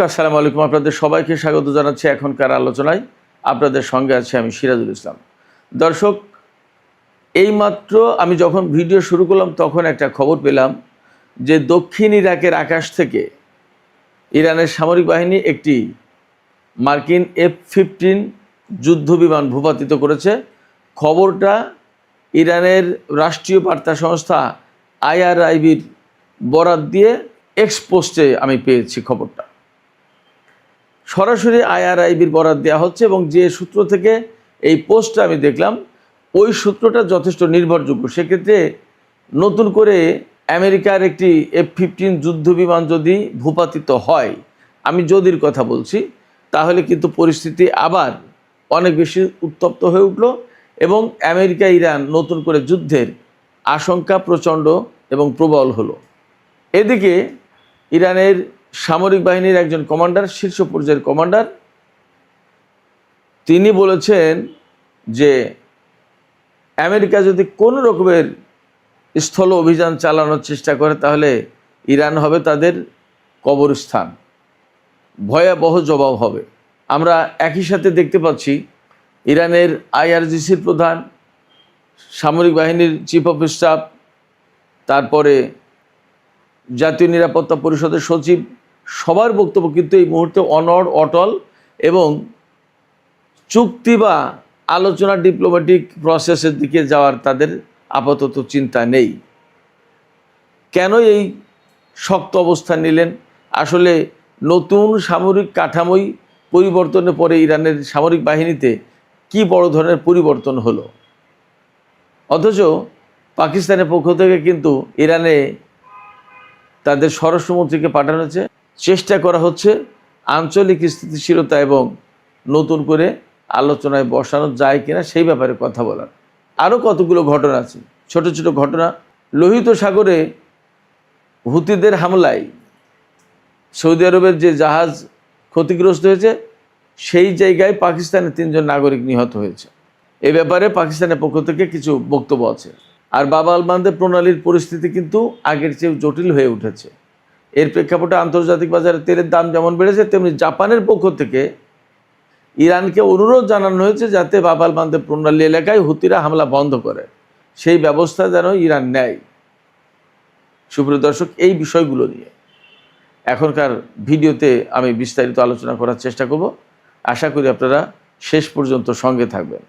আসসালামু আলাইকুম, আপনাদের সবাইকে স্বাগত জানাচ্ছি এখনকার আলোচনায়। আপনাদের সঙ্গে আছি আমি সিরাজুল ইসলাম। দর্শক, এইমাত্র আমি যখন ভিডিও শুরু করলাম তখন একটা খবর পেলাম যে দক্ষিণ ইরাকের আকাশ থেকে ইরানের সামরিক বাহিনী একটি মার্কিন F-15 যুদ্ধ বিমান ভূপাতিত করেছে। খবরটা ইরানের রাষ্ট্রীয় বার্তা সংস্থা IRIBর বরাত দিয়ে এক্সপোস্টে আমি পেয়েছি খবরটা। সরাসরি IRIBর বরাত দেওয়া হচ্ছে এবং যে সূত্র থেকে এই পোস্টটা আমি দেখলাম ওই সূত্রটা যথেষ্ট নির্ভরযোগ্য। সেক্ষেত্রে নতুন করে আমেরিকার একটি F-15 যুদ্ধ বিমান যদি ভূপাতিত হয়, আমি যদির কথা বলছি, তাহলে কিন্তু পরিস্থিতি আবার অনেক বেশি উত্তপ্ত হয়ে উঠল এবং আমেরিকা ইরান নতুন করে যুদ্ধের আশঙ্কা প্রচণ্ড এবং প্রবল হলো। এদিকে ইরানের সামরিক বাহিনীর একজন কমান্ডার, শীর্ষ পর্যায়ের কমান্ডার, তিনি বলেছেন যে আমেরিকা যদি কোনো রকমের স্থল অভিযান চালানোর চেষ্টা করে তাহলে ইরান হবে তাদের কবরস্থান, ভয়াবহ জবাব হবে। আমরা একই সাথে দেখতে পাচ্ছি ইরানের IRGCর প্রধান, সামরিক বাহিনীর চিফ অফ স্টাফ, তারপরে জাতীয় নিরাপত্তা পরিষদের সচিব, সবার বক্তব্য কিন্তু এই মুহূর্তে অনড়, অটল এবং চুক্তি বা আলোচনা, ডিপ্লোম্যাটিক প্রসেসের দিকে যাওয়ার তাদের আপাতত চিন্তা নেই। কেন এই শক্ত অবস্থান নিলেন? আসলে নতুন সামরিক কাঠামোই পরিবর্তনের পরে ইরানের সামরিক বাহিনীতে কি বড় ধরনের পরিবর্তন হলো? অথচ পাকিস্তানের পক্ষ থেকে কিন্তু ইরানে তাদের স্বরাষ্ট্রমন্ত্রীকে পাঠানো হয়েছে, চেষ্টা করা হচ্ছে আঞ্চলিক স্থিতিশীলতা এবং নতুন করে আলোচনায় বসানো যায় কিনা সেই ব্যাপারে কথা বলার। আরও কতগুলো ঘটনা আছে, ছোট ছোট ঘটনা। লোহিত সাগরে হুতিদের হামলায় সৌদি আরবের যে জাহাজ ক্ষতিগ্রস্ত হয়েছে, সেই জায়গায় পাকিস্তানের 3 জন নাগরিক নিহত হয়েছে। এ ব্যাপারে পাকিস্তানের পক্ষ থেকে কিছু বক্তব্য আছে। আর বাব আল মানদেব প্রণালীর পরিস্থিতি কিন্তু আগের চেয়ে জটিল হয়ে উঠেছে। এর প্রেক্ষাপটে আন্তর্জাতিক বাজারে তেলের দাম যেমন বেড়েছে, তেমনি জাপানের পক্ষ থেকে ইরানকে অনুরোধ জানানো হয়েছে যাতে বাব আল মানদেব প্রণালী এলাকায় হুতিরা হামলা বন্ধ করে, সেই ব্যবস্থা যেন ইরান নেয়। সুপ্রিয় দর্শক, এই বিষয়গুলো নিয়ে এখনকার ভিডিওতে আমি বিস্তারিত আলোচনা করার চেষ্টা করব। আশা করি আপনারা শেষ পর্যন্ত সঙ্গে থাকবেন।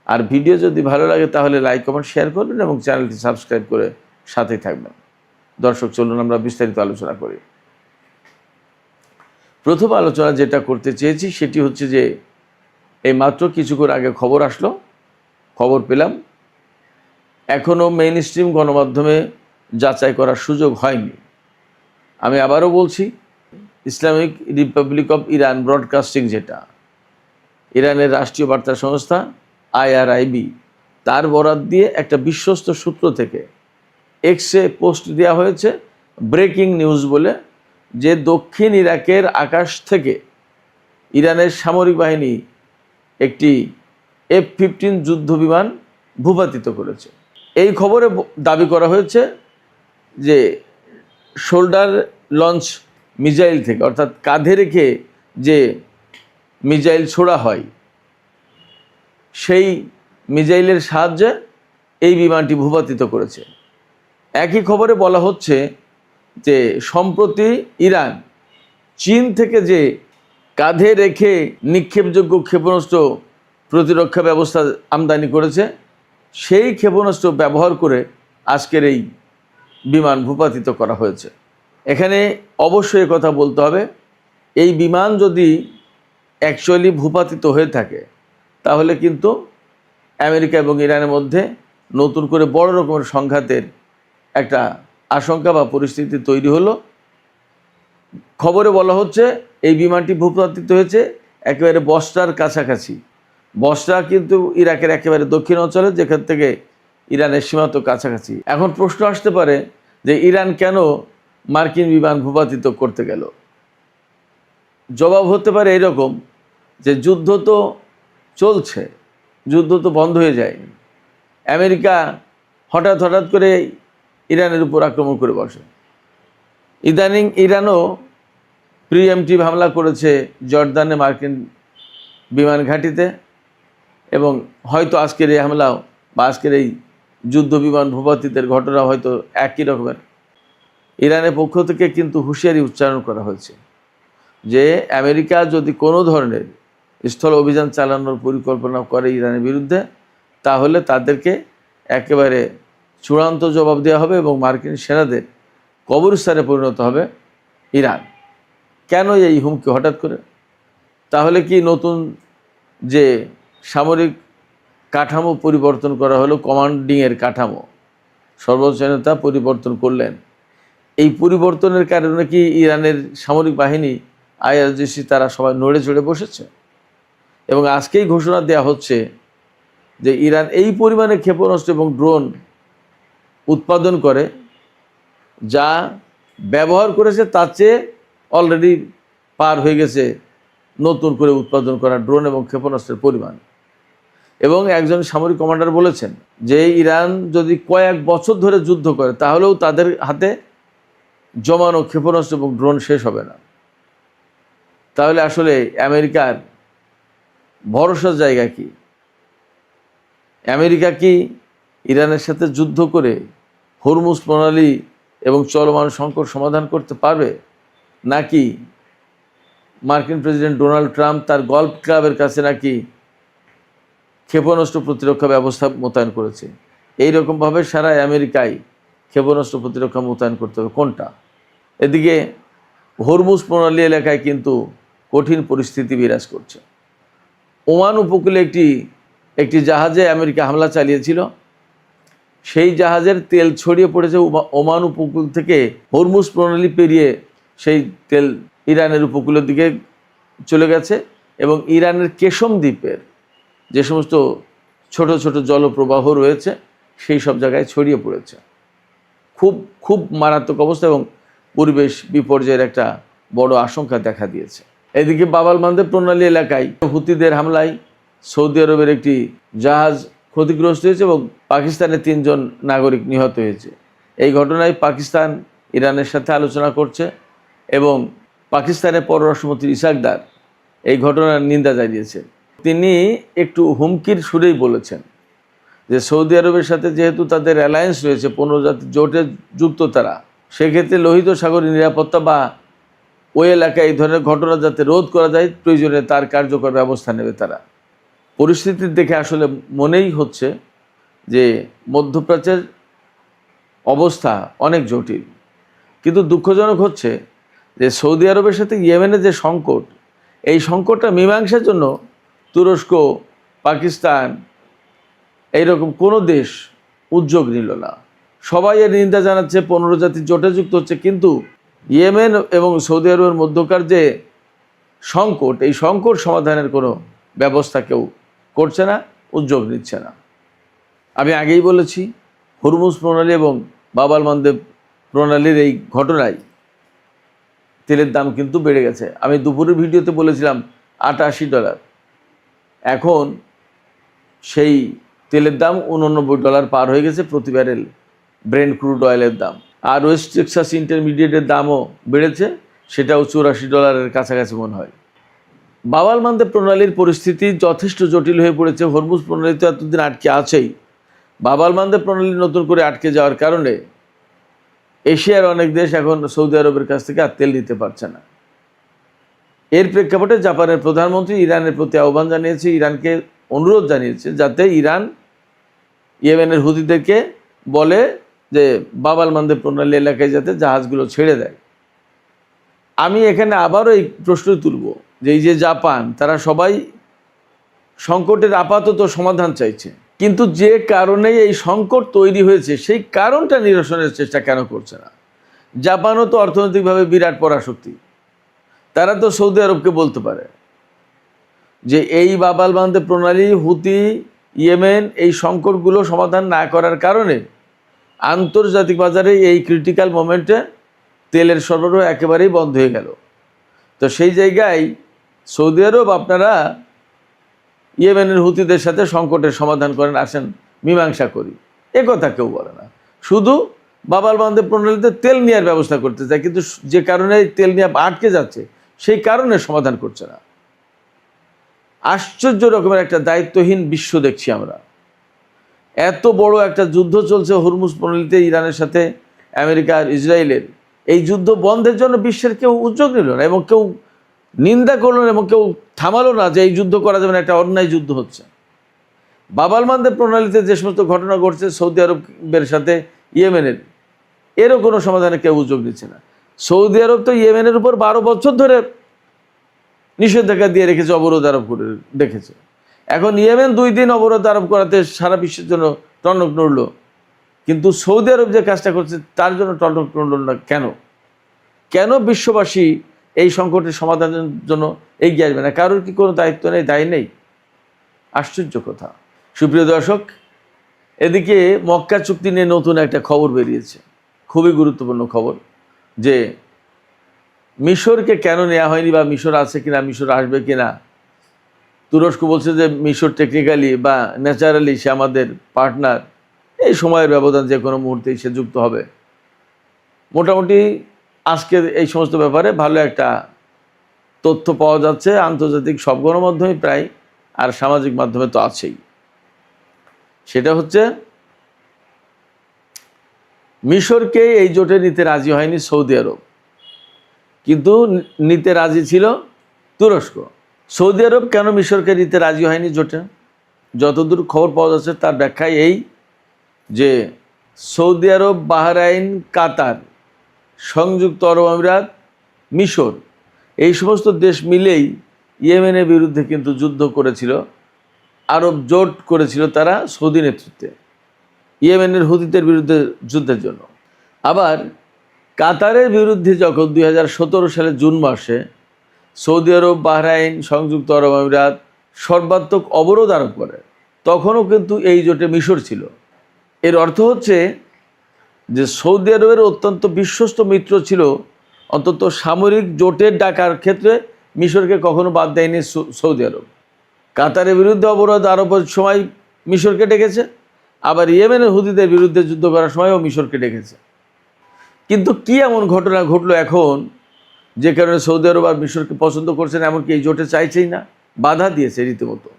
আর ভিডিও যদি ভালো লাগে তাহলে লাইক, কমেন্ট, শেয়ার করবেন এবং চ্যানেলটি সাবস্ক্রাইব করে সাথেই থাকবেন। দর্শক, চলুন আমরা বিস্তারিত আলোচনা করি। প্রথম আলোচনা যেটা করতে চেয়েছি সেটি হচ্ছে যে এই মাত্র কিছুক্ষণ আগে খবর পেলাম, এখনও মেইন স্ট্রিম গণমাধ্যমে যাচাই করার সুযোগ হয়নি। আমি আবারও বলছি, Islamic Republic of Iran broadcasting, যেটা ইরানের রাষ্ট্রীয় বার্তা সংস্থা IRIB, তার বরাত দিয়ে একটা বিশ্বস্ত সূত্র থেকে এক্সে পোস্ট দেওয়া হয়েছে, ব্রেকিং নিউজ বলে, যে দক্ষিণ ইরাকের আকাশ থেকে ইরানের সামরিক বাহিনী একটি F-15 যুদ্ধ বিমান ভূপাতিত করেছে। এই খবরে দাবি করা হয়েছে যে শোল্ডার লঞ্চ মিসাইল থেকে, অর্থাৎ কাঁধে রেখে যে মিসাইল ছোড়া হয়, সেই মিসাইলের সাহায্যে এই বিমানটি ভূপাতিত করেছে। একই খবরে বলা হচ্ছে যে সম্প্রতি ইরান চীন থেকে যে কাঁধে রেখে নিক্ষেপযোগ্য ক্ষেপণাস্ত্র প্রতিরক্ষা ব্যবস্থা আমদানি করেছে, সেই ক্ষেপণাস্ত্র ব্যবহার করে আজকের এই বিমান ভূপাতিত করা হয়েছে। এখানে অবশ্যই কথা বলতে হবে, এই বিমান যদি অ্যাকচুয়ালি ভূপাতিত হয়ে থাকে তাহলে কিন্তু আমেরিকা এবং ইরানের মধ্যে নতুন করে বড় রকমের সংঘাতের একটা আশঙ্কা বা পরিস্থিতি তৈরি হলো। খবরে বলা হচ্ছে এই বিমানটি ভূপাতিত হয়েছে একেবারে বসরার কাছাকাছি। বসরা কিন্তু ইরাকের একেবারে দক্ষিণ অঞ্চলে, যেখান থেকে ইরানের সীমান্ত কাছাকাছি। এখন প্রশ্ন আসতে পারে যে ইরান কেন মার্কিন বিমান ভূপাতিত করতে গেল? জবাব হতে পারে এরকম যে যুদ্ধ তো চলছে, যুদ্ধ তো বন্ধ হয়ে যায়নি। আমেরিকা হঠাৎ করে ইরানের উপর আক্রমণ করে বসে। ইদানিং ইরানও প্রিএমটিভ হামলা করেছে জর্দানে মার্কিন বিমান ঘাঁটিতে, এবং হয়তো আজকের এই হামলাও বা আজকের এই যুদ্ধ বিমান ভূপাতিতের ঘটনা হয়তো একই রকমের। ইরানের পক্ষ থেকে কিন্তু হুঁশিয়ারি উচ্চারণ করা হয়েছে যে আমেরিকা যদি কোনো ধরনের স্থল অভিযান চালানোর পরিকল্পনা করে ইরানের বিরুদ্ধে, তাহলে তাদেরকে একেবারে চূড়ান্ত জবাব দেওয়া হবে এবং মার্কিন সেনাদের কবরস্থানে পরিণত হবে ইরান। কেন এই হুমকি হঠাৎ করে? তাহলে কি নতুন যে সামরিক কাঠামো পরিবর্তন করা হলো, কমান্ডিংয়ের কাঠামো সর্বোচ্চ নেতা পরিবর্তন করলেন, এই পরিবর্তনের কারণে কি ইরানের সামরিক বাহিনী আইআরজিসি তারা সবাই নড়ে চড়ে বসেছে? এবং আজকেই ঘোষণা দেওয়া হচ্ছে যে ইরান এই পরিমাণে ক্ষেপণাস্ত্র এবং ড্রোন উৎপাদন করে, যা ব্যবহার করেছে তার চেয়ে অলরেডি পার হয়ে গেছে নতুন করে উৎপাদন করা ড্রোন এবং ক্ষেপণাস্ত্রের পরিমাণ। এবং একজন সামরিক কমান্ডার বলেছেন যে ইরান যদি কয়েক বছর ধরে যুদ্ধ করে তাহলেও তাদের হাতে জমানো ক্ষেপণাস্ত্র এবং ড্রোন শেষ হবে না। তাহলে আসলে আমেরিকার ভরসার জায়গা কি? আমেরিকা কি ইরানের সাথে যুদ্ধ করে হরমুজ প্রণালী এবং চলমান সংকট সমাধান করতে পারবে, নাকি মার্কিন প্রেসিডেন্ট ডোনাল্ড ট্রাম্প তার গল্ফ ক্লাবের কাছে নাকি ক্ষেপণাস্ত্র প্রতিরক্ষা ব্যবস্থা মোতায়েন করেছে? এইরকমভাবে সারা আমেরিকায় ক্ষেপণাস্ত্র প্রতিরক্ষা মোতায়েন করতে হবে কোনটা? এদিকে হরমুজ প্রণালী এলাকায় কিন্তু কঠিন পরিস্থিতি বিরাজ করছে। ওমান উপকূলে একটি জাহাজে আমেরিকা হামলা চালিয়েছিল, সেই জাহাজের তেল ছড়িয়ে পড়েছে ওমান উপকূল থেকে হরমুজ প্রণালী পেরিয়ে সেই তেল ইরানের উপকূলের দিকে চলে গেছে, এবং ইরানের কেশম দ্বীপের যে সমস্ত ছোট ছোট জলপ্রবাহ রয়েছে সেই সব জায়গায় ছড়িয়ে পড়েছে। খুব খুব মারাত্মক অবস্থা এবং পরিবেশ বিপর্যয়ের একটা বড় আশঙ্কা দেখা দিয়েছে। এদিকে বাব আল মানদেব প্রণালী এলাকায় হুতিদের হামলায় সৌদি আরবের একটি জাহাজ ক্ষতিগ্রস্ত হয়েছে এবং পাকিস্তানের 3 জন নাগরিক নিহত হয়েছে। এই ঘটনায় পাকিস্তান ইরানের সাথে আলোচনা করছে এবং পাকিস্তানের পররাষ্ট্রমন্ত্রী ইসাক দার এই ঘটনার নিন্দা জানিয়েছেন। তিনি একটু হুমকির সুরেই বলেছেন যে সৌদি আরবের সাথে যেহেতু তাদের অ্যালায়েন্স রয়েছে, 15 জাতির জোটে যুক্ত তারা, সেক্ষেত্রে লোহিত সাগরের নিরাপত্তা বা ওই এলাকায় এই ধরনের ঘটনা যাতে রোধ করা যায়, প্রয়োজনে তার কার্যকর ব্যবস্থা নেবে তারা। পরিস্থিতির দেখে আসলে মনেই হচ্ছে যে মধ্যপ্রাচ্যের অবস্থা অনেক জটিল। কিন্তু দুঃখজনক হচ্ছে যে সৌদি আরবের সাথে ইয়েমেনের যে সংকট, এই সংকটটা মীমাংসার জন্য তুরস্ক, পাকিস্তান এইরকম কোনো দেশ উদ্যোগ নিল না। সবাই এর নিন্দা জানাচ্ছে, 15 জাতির জোটে যুক্ত হচ্ছে, কিন্তু ইয়েমেন এবং সৌদি আরবের মধ্যকার যে সংকট, এই সংকট সমাধানের কোনো ব্যবস্থা কেউ করছে না, উদ্যোগ নিচ্ছে না। আমি আগেই বলেছি, হরমুজ প্রণালী এবং বাব আল মানদেব প্রণালীর এই ঘটনায় তেলের দাম কিন্তু বেড়ে গেছে। আমি দুপুরের ভিডিওতে বলেছিলাম $88, এখন সেই তেলের দাম $89 পার হয়ে গেছে প্রতি ব্যারেল ব্রেন্ট ক্রুড অয়েলের দাম। আর ওয়েস্ট টেক্সাস ইন্টারমিডিয়েটের দামও বেড়েছে, সেটাও $84 কাছাকাছি মনে হয়। বাব আল মানদেব প্রণালীর পরিস্থিতি যথেষ্ট জটিল হয়ে পড়েছে। হরমুজ প্রণালী তো এতদিন আটকে আছেই, বাব আল মানদেব প্রণালী নতুন করে আটকে যাওয়ার কারণে এশিয়ার অনেক দেশ এখন সৌদি আরবের কাছ থেকে আর তেল নিতে পারছে না। এর প্রেক্ষাপটে জাপানের প্রধানমন্ত্রী ইরানের প্রতি আহ্বান জানিয়েছে, ইরানকে অনুরোধ জানিয়েছে যাতে ইরান ইয়েমেনের হুতিদেরকে বলে যে বাব আল মানদেব প্রণালী এলাকায় যাতে জাহাজগুলো ছেড়ে দেয়। আমি এখানে আবারও এই প্রশ্ন তুলব যে এই যে জাপান, তারা সবাই সংকটের আপাতত সমাধান চাইছে, কিন্তু যে কারণে এই সংকট তৈরি হয়েছে সেই কারণটা নিরসনের চেষ্টা কেন করছে না? জাপানও তো অর্থনৈতিকভাবে বিরাট পরাশক্তি, তারা তো সৌদি আরবকে বলতে পারে যে এই বাব আল মানদেব প্রণালী, হুতি, ইয়েমেন এই সংকটগুলো সমাধান না করার কারণে আন্তর্জাতিক বাজারে এই ক্রিটিক্যাল মোমেন্টে তেলের সরবরাহ একেবারেই বন্ধ হয়ে গেল। তো সেই জায়গায় সৌদি আরব, আপনারা ইয়েমেনের হুতিদের সাথে সংকটের সমাধান করেন, আসেন মীমাংসা করি, এ কথা কেউ বলে না। শুধু বাব আল মানদেব প্রণালীতে তেল নেওয়ার ব্যবস্থা করতে চায়, কিন্তু যে কারণে তেল নেওয়া আটকে যাচ্ছে সেই কারণে সমাধান করছে না। আশ্চর্য রকমের একটা দায়িত্বহীন বিশ্ব দেখছি আমরা। এত বড় একটা যুদ্ধ চলছে হরমুজ প্রণালীতে ইরানের সাথে আমেরিকা আর ইসরায়েলের, এই যুদ্ধ বন্ধের জন্য বিশ্বের কেউ উদ্যোগ নিল না এবং কেউ নিন্দা করলো না এবং কেউ থামালো না যে এই যুদ্ধ করা যাবে না, একটা অন্যায় যুদ্ধ হচ্ছে। বাব-আল মানদেব প্রণালীতে যে সমস্ত ঘটনা ঘটছে সৌদি আরবের সাথে ইয়েমেনের, এরও কোনো সমাধানে কেউ উদ্যোগ নিচ্ছে না। সৌদি আরব তো ইয়েমেনের উপর 12 বছর ধরে নিষেধাজ্ঞা দিয়ে রেখেছে, অবরোধ আরোপ করে রেখেছে। এখন ইয়েমেন 2 দিন অবরোধ আরোপ করাতে সারা বিশ্বের জন্য টনক নড়ল, কিন্তু সৌদি আরব যে কাজটা করছে তার জন্য টনক নড়ল না কেন? কেন বিশ্ববাসী এই সংকটের সমাধানের জন্য এগিয়ে আসবে না? কারোর কি কোনো দায়িত্ব নেই, দায়ী নেই? আশ্চর্য কথা। সুপ্রিয় দর্শক, এদিকে মক্কা চুক্তি নিয়ে নতুন একটা খবর বেরিয়েছে, খুবই গুরুত্বপূর্ণ খবর, যে মিশরকে কেন নেওয়া হয়নি বা মিশর আছে কিনা, মিশর আসবে কিনা। তুরস্ক বলছে যে মিশর টেকনিক্যালি বা ন্যাচারালি সে আমাদের পার্টনার, এই সময়ের ব্যবধান যে কোনো মুহূর্তেই সে যুক্ত হবে। মোটামুটি আজকে এই সমস্ত ব্যাপারে ভালো একটা তথ্য পাওয়া যাচ্ছে আন্তর্জাতিক সব গণমাধ্যমে প্রায়, আর সামাজিক মাধ্যমে তো আছেই। সেটা হচ্ছে মিশরকে এই জোটে নিতে রাজি হয়নি সৌদি আরব, কিন্তু নিতে রাজি ছিল তুরস্ক। সৌদি আরব কেন মিশরকে নিতে রাজি হয়নি জোটে? যতদূর খবর পাওয়া যাচ্ছে তার ব্যাখ্যায় এই যে সৌদি আরব, বাহরাইন, কাতার, সংযুক্ত আরব আমিরাত, মিশর, এই সমস্ত দেশ মিলেই ইয়েমেনের বিরুদ্ধে কিন্তু যুদ্ধ করেছিল, আরব জোট করেছিল তারা সৌদি নেতৃত্বে ইয়েমেনের হুতিদের বিরুদ্ধে যুদ্ধের জন্য। আবার কাতারের বিরুদ্ধে যখন 2017 সালের জুন মাসে সৌদি আরব, বাহরাইন, সংযুক্ত আরব আমিরাত সর্বাত্মক অবরোধ আরোপ করে, তখনও কিন্তু এই জোটে মিশর ছিল। এর অর্থ হচ্ছে যে সৌদি আরবের অত্যন্ত বিশ্বস্ত মিত্র ছিল, অন্তত সামরিক জোটের ডাকার ক্ষেত্রে মিশরকে কখনো বাদ দেয়নি সৌদি আরব। কাতারের বিরুদ্ধে অবরোধ আরোপের সময় মিশরকে ডেকেছে, আবার ইয়েমেনের হুতিদের বিরুদ্ধে যুদ্ধ করার সময়ও মিশরকে ডেকেছে। কিন্তু কি এমন ঘটনা ঘটলো এখন যে কারণে সৌদি আরব আর মিশরকে পছন্দ করছে না, এমনকি এই জোটে চাইছেই না, বাধা দিয়েছে রীতিমতো।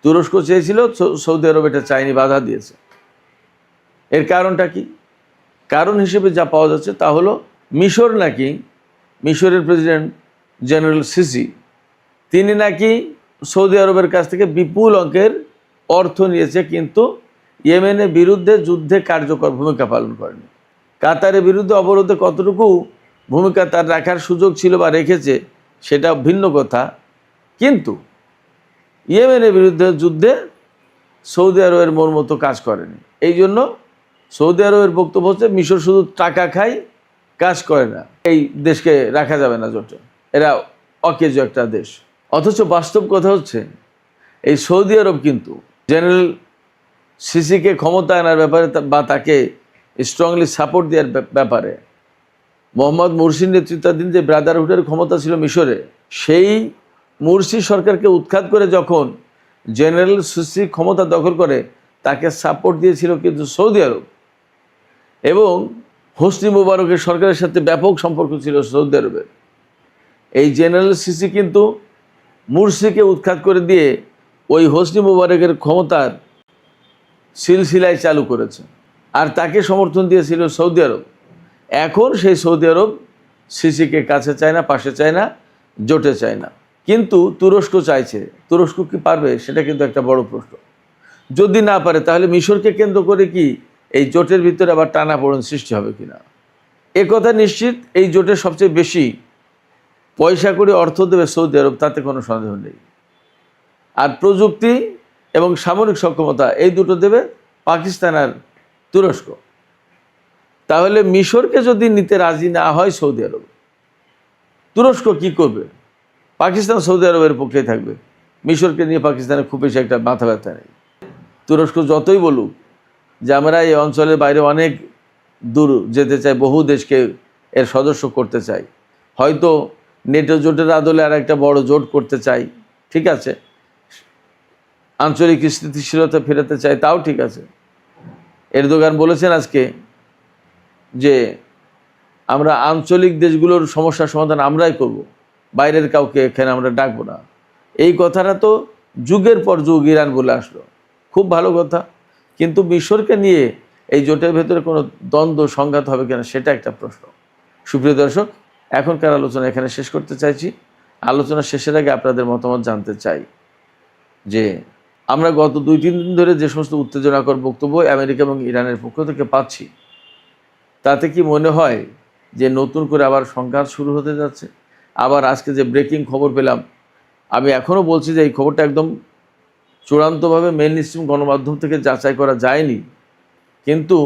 তুরস্ক চেয়েছিল, সৌদি আরব এটা চায়নি, বাধা দিয়েছে। এর কারণটা কি? কারণ হিসেবে যা পাওয়া যাচ্ছে তা হলো মিশর নাকি, মিশরের প্রেসিডেন্ট জেনারেল সিসি, তিনি নাকি সৌদি আরবের কাছ থেকে বিপুল অঙ্কের অর্থ নিয়েছে, কিন্তু ইয়েমেনের বিরুদ্ধে যুদ্ধে কার্যকর ভূমিকা পালন করেনি। কাতারের বিরুদ্ধে অবরোধে কতটুকু ভূমিকা তার রাখার সুযোগ ছিল বা রেখেছে সেটা ভিন্ন কথা, কিন্তু ইয়েমেনের বিরুদ্ধে যুদ্ধে সৌদি আরবের মন মতো কাজ করেনি। এই জন্য সৌদি আরবের বক্তব্য হচ্ছে মিশর শুধু টাকা খায়, কাজ করে না, এই দেশকে রাখা যাবে না জোটে, এরা অকেজো একটা দেশ। অথচ বাস্তব কথা হচ্ছে এই সৌদি আরব কিন্তু জেনারেল সিসিকে ক্ষমতা আনার ব্যাপারে বা তাকে স্ট্রংলি সাপোর্ট দেওয়ার ব্যাপারে, মোহাম্মদ মুরসির নেতৃত্বাধীন যে ব্রাদারহুডের ক্ষমতা ছিল মিশরে, সেই মুরসি সরকারকে উৎখাত করে যখন জেনারেল সিসি ক্ষমতা দখল করে, তাকে সাপোর্ট দিয়েছিল কিন্তু সৌদি আরব, এবং হোসনি মুবারকের সরকারের সাথে ব্যাপক সম্পর্ক ছিল সৌদি আরবের। এই জেনারেল সিসি কিন্তু মুরসিকে উৎখাত করে দিয়ে ওই হোসনি মুবারকের ক্ষমতার সিলসিলায় চালু করেছে, আর তাকে সমর্থন দিয়েছিল সৌদি আরব। এখন সেই সৌদি আরব সিসিকে কাছে চায় না, পাশে চায় না, জোটে চায় না, কিন্তু তুরস্ক চাইছে। তুরস্ক কি পারবে? সেটা কিন্তু একটা বড় প্রশ্ন। যদি না পারে তাহলে মিশরকে কেন্দ্র করে কি এই জোটের ভিতরে আবার টানাপোড়েন সৃষ্টি হবে কিনা? একথা নিশ্চিত, এই জোটের সবচেয়ে বেশি পয়সা করে অর্থ দেবে সৌদি আরব, তাতে কোনো সন্দেহ নেই। আর প্রযুক্তি এবং সামরিক সক্ষমতা এই দুটো দেবে পাকিস্তান আর তুরস্ক। তাহলে মিশরকে যদি নিতে রাজি না হয় সৌদি আরব, তুরস্ক কি করবে? পাকিস্তান সৌদি আরবের পক্ষেই থাকবে, মিশরকে নিয়ে পাকিস্তানের খুব বেশি একটা মাথা ব্যথা নেই। তুরস্ক যতই বলুক যে আমরা এই অঞ্চলের বাইরে অনেক দূর যেতে চাই, বহু দেশকে এর সদস্য করতে চাই, হয়তো নেটো জোটের আদলে আর একটা বড় জোট করতে চাই, ঠিক আছে, আঞ্চলিক স্থিতিশীলতা ফেরাতে চাই, তাও ঠিক আছে। এরদোগান বলেছেন আজকে যে আমরা আঞ্চলিক দেশগুলোর সমস্যার সমাধান আমরাই করব, বাইরের কাউকে এখানে আমরা ডাকবো না। এই কথাটা তো যুগের পর যুগ ইরান বলে আসলো, খুব ভালো কথা। কিন্তু মিশরকে নিয়ে এই জোটের ভেতরে কোনো দ্বন্দ্ব সংঘাত হবে কিনা সেটা একটা প্রশ্ন। সুপ্রিয় দর্শক, এখনকার আলোচনা এখানে শেষ করতে চাইছি। আলোচনা শেষের আগে আপনাদের মতামত জানতে চাই যে আমরা গত 2-3 দিন ধরে যে সমস্ত উত্তেজনাকর বক্তব্য আমেরিকা এবং ইরানের পক্ষ থেকে পাচ্ছি, তাতে কি মনে হয় যে নতুন করে আবার সংঘাত শুরু হতে যাচ্ছে? আবার আজকে যে ব্রেকিং খবর পেলাম, আমি এখনও বলছি যে এই খবরটা একদম চূড়ান্তভাবে মেইন স্ট্রিম গণমাধ্যম থেকে যাচাই করা যায়নি, কিন্তু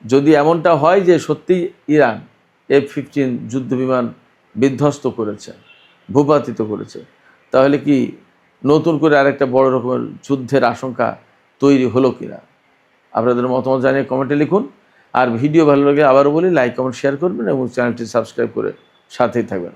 যদি এমনটা হয় যে সত্যি ইরান F-15 যুদ্ধবিমান বিধ্বস্ত করেছে, ভূপাতিত করেছে, তাহলে কি নতুন করে আরেকটা বড় রকমের যুদ্ধের আশঙ্কা তৈরি হলো কিনা? আপনাদের মতামত জানিয়ে কমেন্টে লিখুন। আর ভিডিও ভালো লাগে আবারও বলি, লাইক কমেন্ট শেয়ার করবেন এবং চ্যানেলটি সাবস্ক্রাইব করে সাথেই থাকবেন।